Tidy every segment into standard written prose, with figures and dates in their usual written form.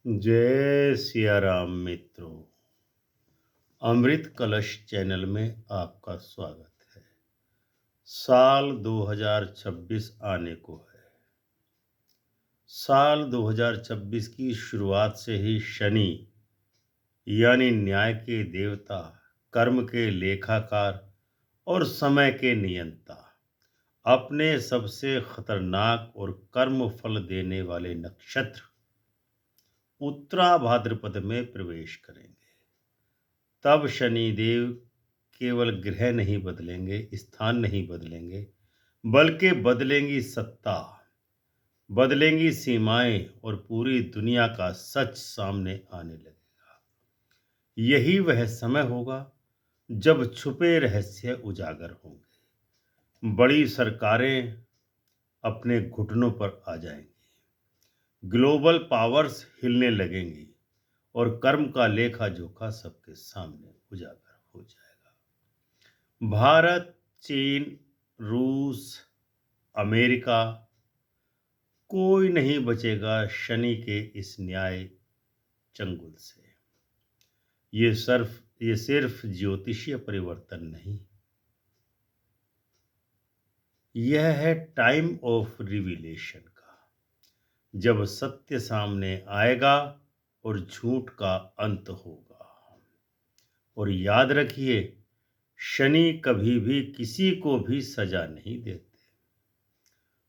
जय सिया राम मित्रों। अमृत कलश चैनल में आपका स्वागत है। साल 2026 आने को है। साल 2026 की शुरुआत से ही शनि यानी न्याय के देवता, कर्म के लेखाकार और समय के नियंता अपने सबसे खतरनाक और कर्म फल देने वाले नक्षत्र उत्तरा भाद्रपद में प्रवेश करेंगे। तब शनिदेव केवल ग्रह नहीं बदलेंगे, स्थान नहीं बदलेंगे, बल्कि बदलेंगी सत्ता, बदलेंगी सीमाएं और पूरी दुनिया का सच सामने आने लगेगा। यही वह समय होगा जब छुपे रहस्य उजागर होंगे, बड़ी सरकारें अपने घुटनों पर आ जाएंगी, ग्लोबल पावर्स हिलने लगेंगी और कर्म का लेखा जोखा सबके सामने उजागर हो जाएगा। भारत, चीन, रूस, अमेरिका, कोई नहीं बचेगा शनि के इस न्याय चंगुल से। ये सिर्फ ज्योतिषीय परिवर्तन नहीं, यह है टाइम ऑफ रिविलेशन का, जब सत्य सामने आएगा और झूठ का अंत होगा। और याद रखिए, शनि कभी भी किसी को भी सजा नहीं देते,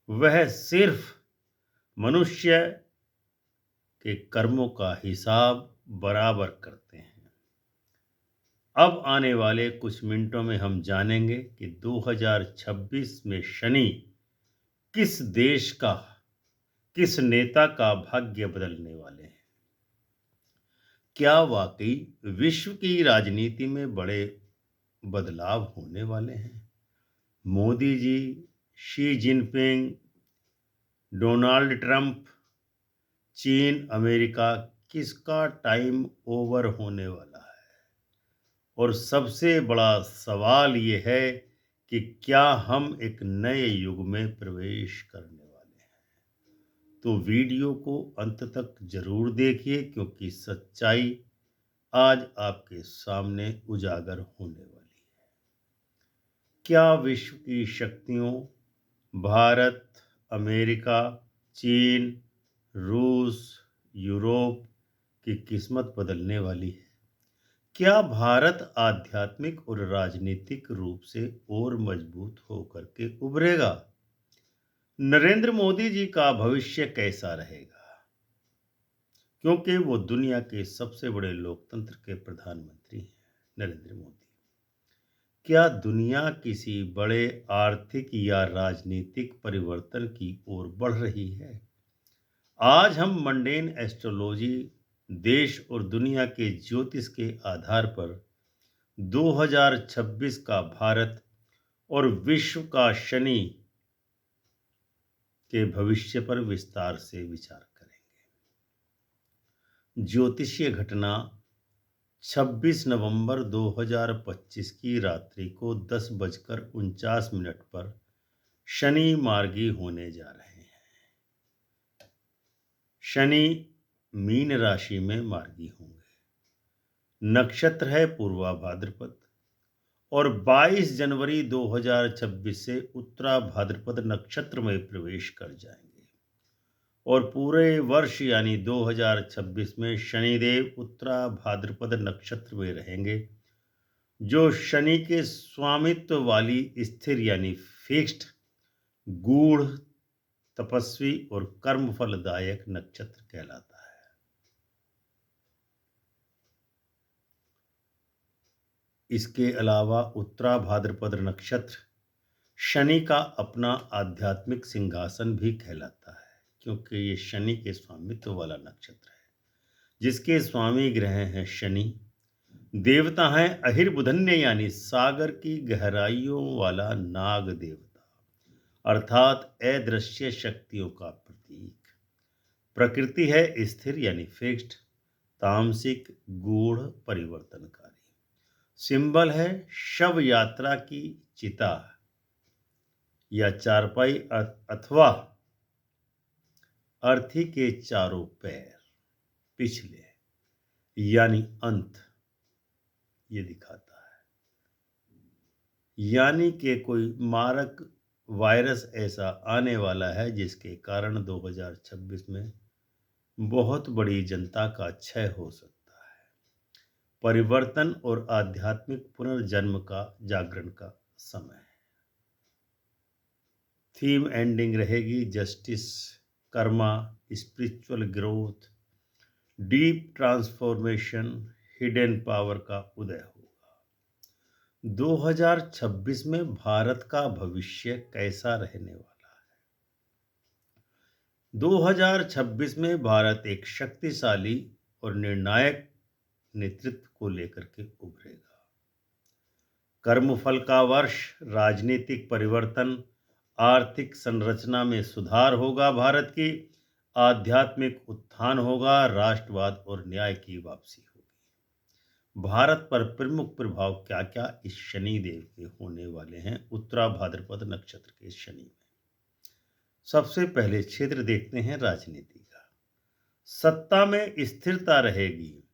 वह सिर्फ मनुष्य के कर्मों का हिसाब बराबर करते हैं। अब आने वाले कुछ मिनटों में हम जानेंगे कि 2026 में शनि किस देश का, किस नेता का भाग्य बदलने वाले हैं। क्या वाकई विश्व की राजनीति में बड़े बदलाव होने वाले हैं? Modi ji, Xi Jinping, Donald Trump, चीन, अमेरिका, किसका टाइम ओवर होने वाला है? और सबसे बड़ा सवाल ये है कि क्या हम एक नए युग में प्रवेश करने वाले हैं? तो वीडियो को अंत तक जरूर देखिए, क्योंकि सच्चाई आज आपके सामने उजागर होने वाली है। क्या विश्व की शक्तियों, भारत, अमेरिका, चीन, रूस, यूरोप की किस्मत बदलने वाली है? क्या भारत आध्यात्मिक और राजनीतिक रूप से और मजबूत होकर के उभरेगा? नरेंद्र मोदी जी का भविष्य कैसा रहेगा, क्योंकि वो दुनिया के सबसे बड़े लोकतंत्र के प्रधानमंत्री हैं? नरेंद्र मोदी, क्या दुनिया किसी बड़े आर्थिक या राजनीतिक परिवर्तन की ओर बढ़ रही है? आज हम मंडेन एस्ट्रोलॉजी, देश और दुनिया के ज्योतिष के आधार पर 2026 का भारत और विश्व का शनि के भविष्य पर विस्तार से विचार करेंगे। ज्योतिषीय घटना 26 नवंबर 2025 की रात्रि को 10:49 पर शनि मार्गी होने जा रहे हैं। शनि मीन राशि में मार्गी होंगे। नक्षत्र है पूर्वा भाद्रपद और 22 जनवरी 2026 से उत्तरा भाद्रपद नक्षत्र में प्रवेश कर जाएंगे। और पूरे वर्ष यानी 2026 में शनिदेव उत्तरा भाद्रपद नक्षत्र में रहेंगे, जो शनि के स्वामित्व वाली स्थिर यानी फिक्स्ड, गूढ़, तपस्वी और कर्मफलदायक नक्षत्र कहलाता है। इसके अलावा उत्तरा भाद्रपद नक्षत्र शनि का अपना आध्यात्मिक सिंहासन भी कहलाता है, क्योंकि ये शनि के स्वामित्व वाला नक्षत्र है, जिसके स्वामी ग्रह हैं शनि। देवता हैं अहिर्बुधन्य यानी सागर की गहराइयों वाला नाग देवता, अर्थात अदृश्य शक्तियों का प्रतीक। प्रकृति है स्थिर यानी फिक्स्ड, तामसिक, गूढ़, परिवर्तनकारी। सिंबल है शव यात्रा की चिता या चारपाई अथवा अर्थी के चारों पैर, पिछले यानी अंत ये दिखाता है। यानी कि कोई मारक वायरस ऐसा आने वाला है जिसके कारण 2026 में बहुत बड़ी जनता का क्षय हो सकता है। परिवर्तन और आध्यात्मिक पुनर्जन्म का जागरण का समय है। थीम एंडिंग रहेगी justice, Karma, spiritual growth, deep transformation, hidden power का उदय होगा। 2026 में भारत का भविष्य कैसा रहने वाला है? 2026 में भारत एक शक्तिशाली और निर्णायक नेतृत्व को लेकर के उभरेगा। कर्मफल का वर्ष, राजनीतिक परिवर्तन, आर्थिक संरचना में सुधार होगा भारत की, आध्यात्मिक उत्थान होगा, राष्ट्रवाद और न्याय की वापसी होगी। भारत पर प्रमुख प्रभाव क्या-क्या इस शनि देव के होने वाले हैं उत्तरा भाद्रपद नक्षत्र के शनि में। सबसे पहले क्षेत्र देखते हैं राजनीति का। सत्ता में स्थिरता रहेगी,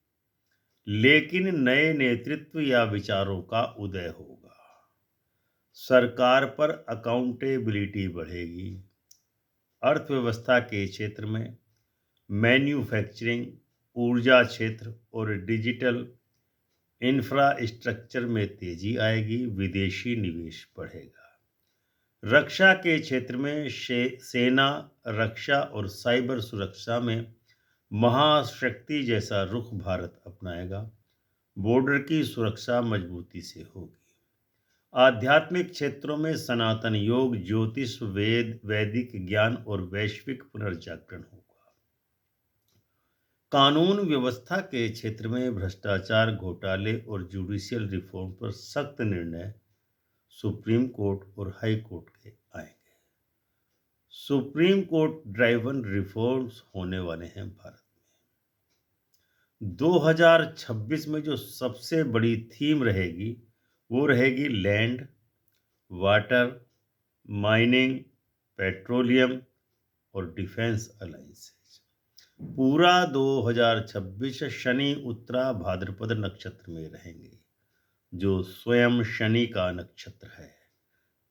लेकिन नए नेतृत्व या विचारों का उदय होगा। सरकार पर अकाउंटेबिलिटी बढ़ेगी। अर्थव्यवस्था के क्षेत्र में मैन्युफैक्चरिंग, ऊर्जा क्षेत्र और डिजिटल इंफ्रास्ट्रक्चर में तेजी आएगी। विदेशी निवेश बढ़ेगा। रक्षा के क्षेत्र में सेना, रक्षा और साइबर सुरक्षा में महाशक्ति जैसा रुख भारत अपनाएगा। बॉर्डर की सुरक्षा मजबूती से होगी। आध्यात्मिक क्षेत्रों में सनातन योग, ज्योतिष, वेद, वैदिक ज्ञान और वैश्विक पुनर्जागरण होगा। कानून व्यवस्था के क्षेत्र में भ्रष्टाचार, घोटाले और जुडिशियल रिफॉर्म पर सख्त निर्णय सुप्रीम कोर्ट और हाई कोर्ट के आएंगे। सुप्रीम कोर्ट ड्राइवन रिफॉर्म्स होने वाले हैं भारत में। 2026 में जो सबसे बड़ी थीम रहेगी वो रहेगी लैंड, वाटर, माइनिंग, पेट्रोलियम और डिफेंस अलायंसेज। पूरा 2026 शनि उत्तरा भाद्रपद नक्षत्र में रहेंगे, जो स्वयं शनि का नक्षत्र है,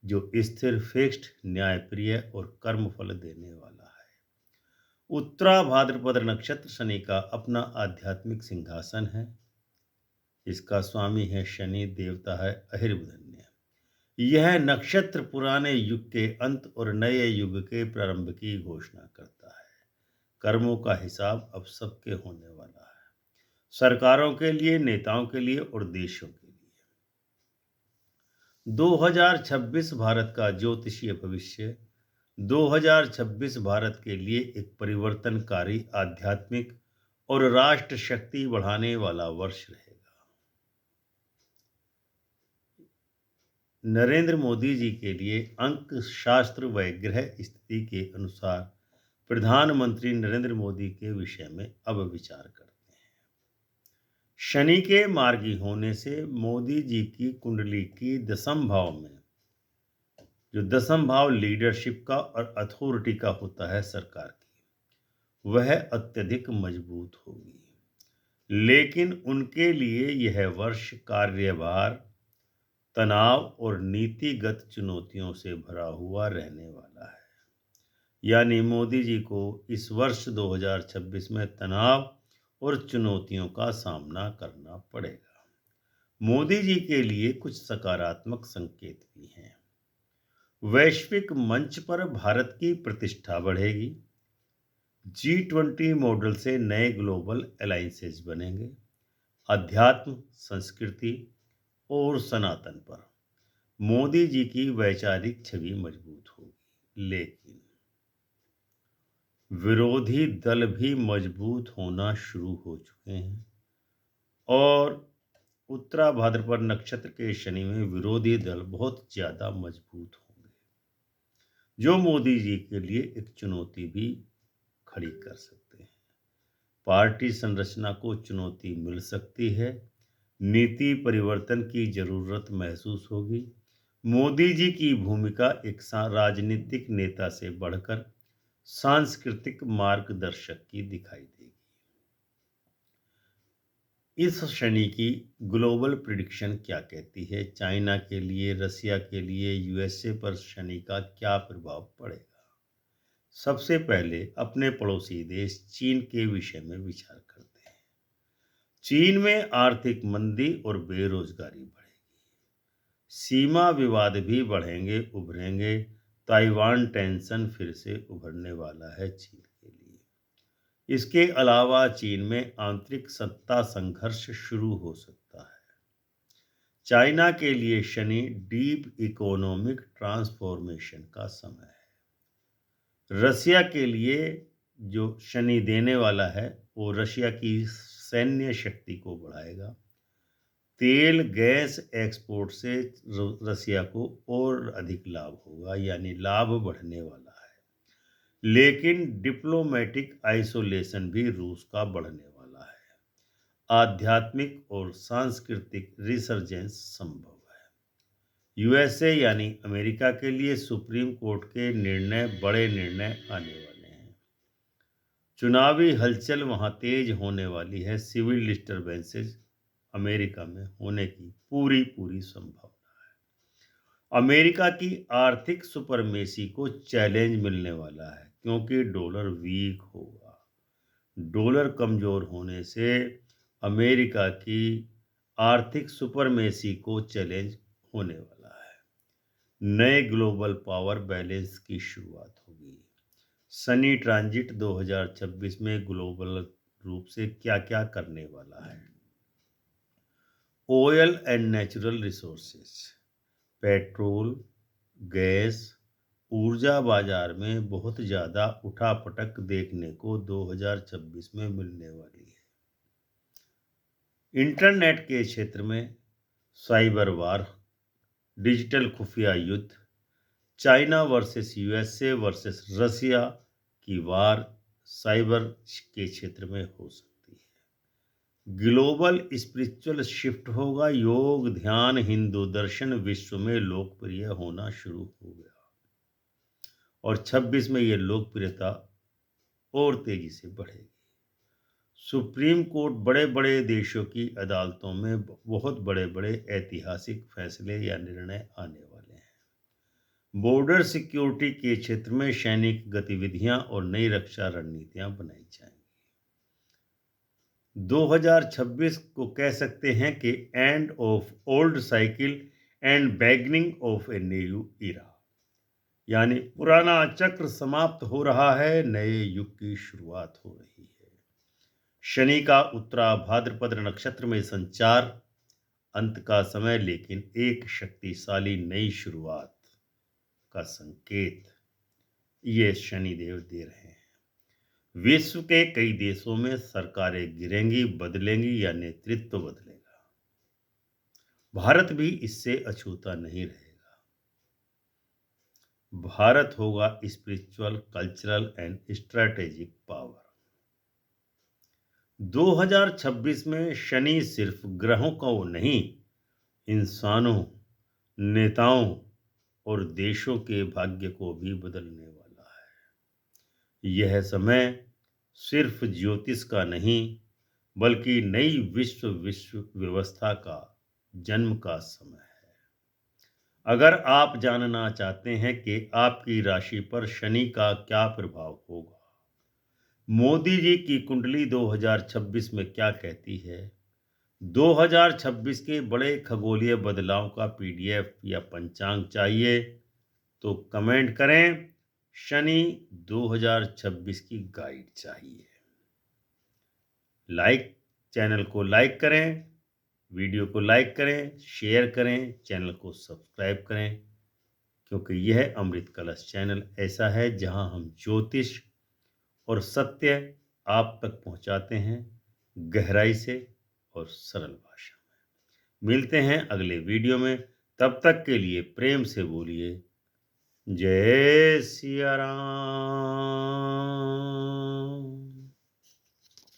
जो स्थिर, फिक्स्ड, न्यायप्रिय और कर्मफल देने वाला है। उत्तरा भाद्रपद नक्षत्र शनि का अपना आध्यात्मिक सिंहासन है। इसका स्वामी है शनि, देवता है अहिर्वदन्य। यह नक्षत्र पुराने युग के अंत और नए युग के प्रारंभ की घोषणा करता है। कर्मों का हिसाब अब सबके होने वाला है, सरकारों के लिए, नेताओं के लिए और देशों के लिए। 2026 भारत का ज्योतिषीय भविष्य। 2026 भारत के लिए एक परिवर्तनकारी, आध्यात्मिक और राष्ट्र शक्ति बढ़ाने वाला वर्ष रहेगा। नरेंद्र मोदी जी के लिए अंक शास्त्र व ग्रह स्थिति के अनुसार प्रधानमंत्री नरेंद्र मोदी के विषय में अब विचार करते हैं। शनि के मार्गी होने से मोदी जी की कुंडली की दसम भाव में, जो दसम भाव लीडरशिप का और अथॉरिटी का होता है सरकार की, वह अत्यधिक मजबूत होगी। लेकिन उनके लिए यह वर्ष कार्यभार, तनाव और नीतिगत चुनौतियों से भरा हुआ रहने वाला है। यानी मोदी जी को इस वर्ष 2026 में तनाव और चुनौतियों का सामना करना पड़ेगा। मोदी जी के लिए कुछ सकारात्मक संकेत भी हैं। वैश्विक मंच पर भारत की प्रतिष्ठा बढ़ेगी। G20 मॉडल से नए ग्लोबल अलायंसेज बनेंगे। अध्यात्म, संस्कृति और सनातन पर मोदी जी की वैचारिक छवि मजबूत होगी। लेकिन विरोधी दल भी मजबूत होना शुरू हो चुके हैं और उत्तरा भाद्रपद नक्षत्र के शनि में विरोधी दल बहुत ज़्यादा मजबूत होंगे, जो मोदी जी के लिए एक चुनौती भी खड़ी कर सकते हैं। पार्टी संरचना को चुनौती मिल सकती है। नीति परिवर्तन की जरूरत महसूस होगी। मोदी जी की भूमिका एक राजनीतिक नेता से बढ़कर सांस्कृतिक मार्गदर्शक की दिखाई देगी। इस शनि की ग्लोबल प्रिडिक्शन क्या कहती है? चाइना के लिए, रसिया के लिए, यूएसए पर शनि का क्या प्रभाव पड़ेगा? सबसे पहले अपने पड़ोसी देश चीन के विषय में विचार करते हैं। चीन में आर्थिक मंदी और बेरोजगारी बढ़ेगी। सीमा विवाद भी बढ़ेंगे, उभरेंगे। ताइवान टेंशन फिर से उभरने वाला है चीन के लिए। इसके अलावा चीन में आंतरिक सत्ता संघर्ष शुरू हो सकता है। चाइना के लिए शनि डीप इकोनॉमिक ट्रांसफॉर्मेशन का समय है। रसिया के लिए जो शनि देने वाला है वो रशिया की सैन्य शक्ति को बढ़ाएगा। तेल गैस एक्सपोर्ट से रसिया को और अधिक लाभ होगा, यानी लाभ बढ़ने वाला है। लेकिन डिप्लोमेटिक आइसोलेशन भी रूस का बढ़ने वाला है। आध्यात्मिक और सांस्कृतिक रिसर्जेंस संभव है। यूएसए यानी अमेरिका के लिए सुप्रीम कोर्ट के बड़े निर्णय आने वाले हैं। चुनावी हलचल वहां तेज होने वाली है। सिविल डिस्टर्बेंसेस अमेरिका में होने की पूरी पूरी संभावना है। अमेरिका की आर्थिक सुपरमेसी को चैलेंज मिलने वाला है, क्योंकि डॉलर वीक होगा। डॉलर कमजोर होने से अमेरिका की आर्थिक सुपरमेसी को चैलेंज होने वाला है। नए ग्लोबल पावर बैलेंस की शुरुआत होगी। शनि ट्रांजिट 2026 में ग्लोबल रूप से क्या क्या करने वाला है? Oil and natural resources, petrol, gas, ऊर्जा बाजार में बहुत ज़्यादा उठापटक देखने को 2026 में मिलने वाली है। इंटरनेट के क्षेत्र में साइबर वार, डिजिटल खुफिया युद्ध, चाइना वर्सेस यूएसए वर्सेस रसिया की वार साइबर के क्षेत्र में हो सकती है। ग्लोबल स्पिरिचुअल शिफ्ट होगा। योग, ध्यान, हिंदू दर्शन विश्व में लोकप्रिय होना शुरू हो गया और 26 में यह लोकप्रियता और तेजी से बढ़ेगी। सुप्रीम कोर्ट बड़े बड़े देशों की अदालतों में बहुत बड़े बड़े ऐतिहासिक फैसले या निर्णय आने वाले हैं। बॉर्डर सिक्योरिटी के क्षेत्र में सैनिक गतिविधियां और नई रक्षा रणनीतियां बनाई जाएंगी। 2026 को कह सकते हैं कि end of old cycle end beginning of a new era, यानी पुराना चक्र समाप्त हो रहा है, नए युग की शुरुआत हो रही है। शनि का उत्तरा भाद्रपद नक्षत्र में संचार, अंत का समय, लेकिन एक शक्तिशाली नई शुरुआत का संकेत ये शनिदेव दे रहे हैं। विश्व के कई देशों में सरकारें गिरेंगी, बदलेंगी या नेतृत्व बदलेगा। भारत भी इससे अछूता नहीं रहेगा। भारत होगा spiritual, cultural and strategic power. 2026 में शनि सिर्फ ग्रहों को नहीं, इंसानों, नेताओं और देशों के भाग्य को भी बदलने वाला है। यह समय सिर्फ ज्योतिष का नहीं, बल्कि नई विश्व व्यवस्था का जन्म का समय है। अगर आप जानना चाहते हैं कि आपकी राशि पर शनि का क्या प्रभाव होगा, मोदी जी की कुंडली 2026 में क्या कहती है, 2026 के बड़े खगोलीय बदलाव का पीडीएफ या पंचांग चाहिए तो कमेंट करें। शनि 2026 की गाइड चाहिए। चैनल को लाइक करें, वीडियो को लाइक करें, शेयर करें, चैनल को सब्सक्राइब करें, क्योंकि यह अमृत कलश चैनल ऐसा है जहां हम ज्योतिष और सत्य आप तक पहुंचाते हैं, गहराई से और सरल भाषा में। मिलते हैं अगले वीडियो में, तब तक के लिए प्रेम से बोलिए जय सिया राम।